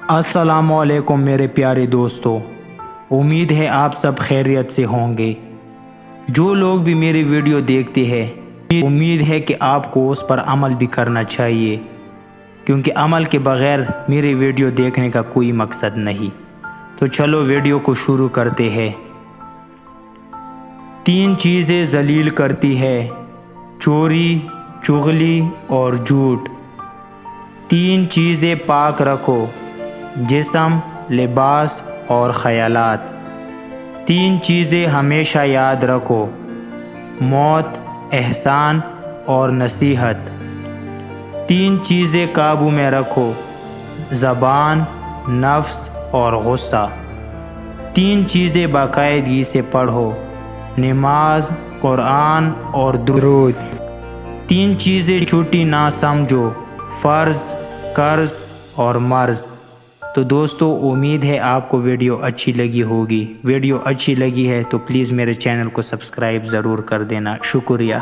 السلام علیکم میرے پیارے دوستو، امید ہے آپ سب خیریت سے ہوں گے۔ جو لوگ بھی میری ویڈیو دیکھتے ہیں، امید ہے کہ آپ کو اس پر عمل بھی کرنا چاہیے، کیونکہ عمل کے بغیر میری ویڈیو دیکھنے کا کوئی مقصد نہیں۔ تو چلو ویڈیو کو شروع کرتے ہیں۔ 3 چیزیں ذلیل کرتی ہے: چوری، چغلی اور جھوٹ۔ 3 چیزیں پاک رکھو: جسم، لباس اور خیالات۔ 3 چیزیں ہمیشہ یاد رکھو: موت، احسان اور نصیحت۔ 3 چیزیں قابو میں رکھو: زبان، نفس اور غصہ۔ 3 چیزیں باقاعدگی سے پڑھو: نماز، قرآن اور درود۔ 3 چیزیں چھوٹی نہ سمجھو: فرض، قرض اور مرض۔ تو دوستو، امید ہے آپ کو ویڈیو اچھی لگی ہوگی۔ ویڈیو اچھی لگی ہے تو پلیز میرے چینل کو سبسکرائب ضرور کر دینا۔ شکریہ۔